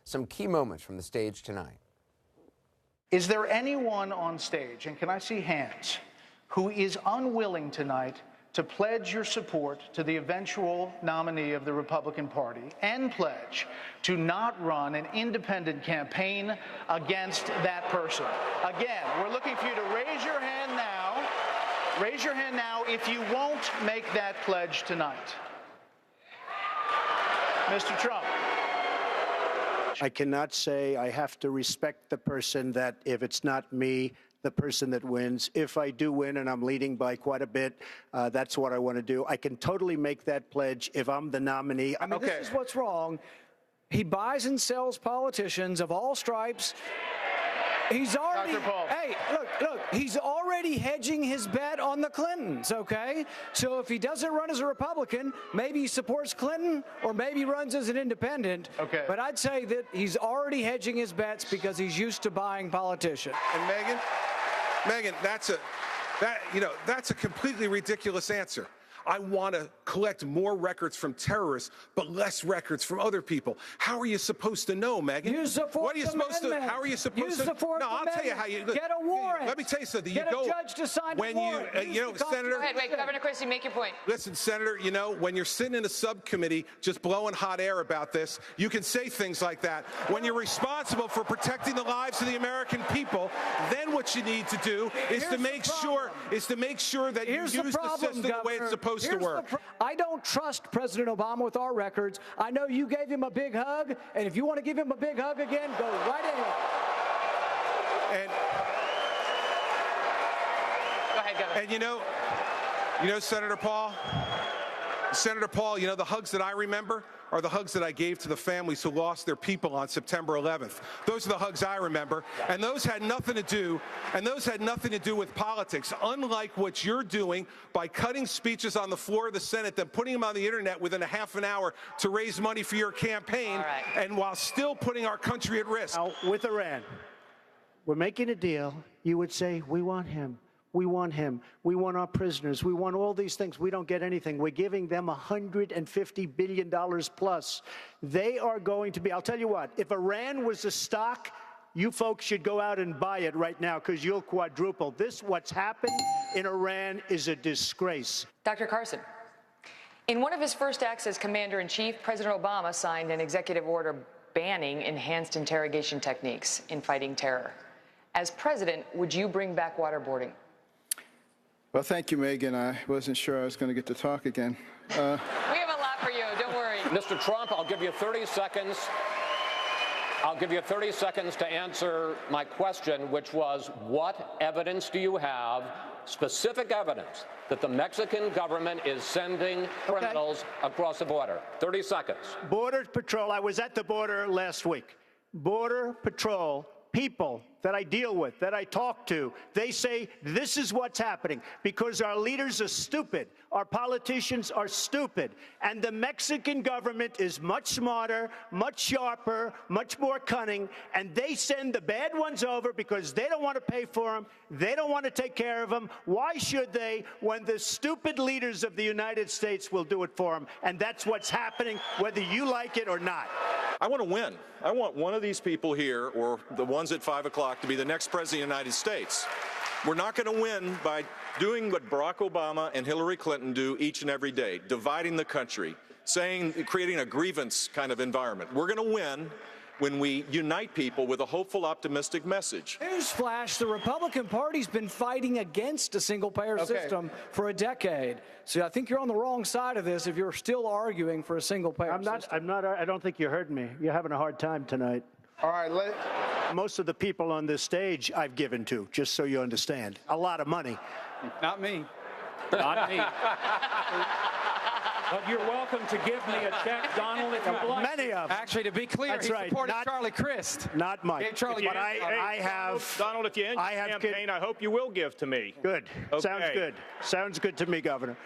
some key moments from the stage tonight. Is there anyone on stage, and can I see hands, who is unwilling tonight to pledge your support to the eventual nominee of the Republican Party and pledge to not run an independent campaign against that person? Again, we're looking for you to raise your hand now. Raise your hand now if you won't make that pledge tonight. Mr. Trump. I cannot say. I have to respect the person that if it's not me, the person that wins. If I do win and I'm leading by quite a bit, that's what I want to do. I can totally make that pledge if I'm the nominee. I mean, This is what's wrong. He buys and sells politicians of all stripes. He's already, hey, look, he's already hedging his bet on the Clintons, okay? So if he doesn't run as a Republican, maybe he supports Clinton or maybe he runs as an independent. Okay. But I'd say that he's already hedging his bets because he's used to buying politicians. And Megan, that's a completely ridiculous answer. I want to collect more records from terrorists, but less records from other people. How are you supposed to know, Megan? Use the Fourth What are you supposed Amendment. to? How are you supposed Use to? the Fourth No, I'll tell you Amendment. how you Get a warrant. Let me tell you something. Get you a go judge to sign when a warrant. Senator. Go ahead, wait, Governor Christie, make your point. Listen, Senator, when you're sitting in a subcommittee just blowing hot air about this, you can say things like that. When you're responsible for protecting the lives of the American people, then what you need to do is to make sure that you use the system the way it's supposed to work. I don't trust President Obama with our records. I know you gave him a big hug, and if you want to give him a big hug again, go right ahead. And Go ahead, Governor. And Senator Paul, the hugs that I remember are the hugs that I gave to the families who lost their people on September 11th. Those are the hugs I remember, and those had nothing to do with politics. Unlike what you're doing by cutting speeches on the floor of the Senate, then putting them on the internet within a half an hour to raise money for your campaign, and while still putting our country at risk. Now, with Iran, we're making a deal. You would say, we want him. We want him. We want our prisoners. We want all these things. We don't get anything. We're giving them $150 billion plus. They are going to be, I'll tell you what, if Iran was a stock, you folks should go out and buy it right now because you'll quadruple. What's happened in Iran is a disgrace. Dr. Carson, in one of his first acts as Commander-in-Chief, President Obama signed an executive order banning enhanced interrogation techniques in fighting terror. As president, would you bring back waterboarding? Well, thank you, Megan. I wasn't sure I was going to get to talk again. We have a lot for you. Don't worry. Mr. Trump, I'll give you 30 seconds. I'll give you 30 seconds to answer my question, which was, what evidence do you have, specific evidence, that the Mexican government is sending criminals across the border? 30 seconds. Border Patrol. I was at the border last week. Border Patrol people that I deal with, that I talk to, they say this is what's happening because our leaders are stupid, our politicians are stupid, and the Mexican government is much smarter, much sharper, much more cunning, and they send the bad ones over because they don't want to pay for them, they don't want to take care of them. Why should they when the stupid leaders of the United States will do it for them? And that's what's happening, whether you like it or not. I want to win. I want one of these people here, or the ones at 5 o'clock, to be the next president of the United States. We're not going to win by doing what Barack Obama and Hillary Clinton do each and every day, dividing the country, creating a grievance kind of environment. We're going to win when we unite people with a hopeful, optimistic message. Newsflash, the Republican Party's been fighting against a single-payer system for a decade. So I think you're on the wrong side of this if you're still arguing for a single-payer system. I don't think you heard me. You're having a hard time tonight. All right, most of the people on this stage I've given to, just so you understand. A lot of money. Not me. Not me. But you're welcome to give me a check, Donald, if you'd like. Many of them. Actually, to be clear, he supported Charlie Crist. Not Mike. Charlie, but I have. Donald, if you end your campaign, I hope you will give to me. Good. Okay. Sounds good. Sounds good to me, Governor.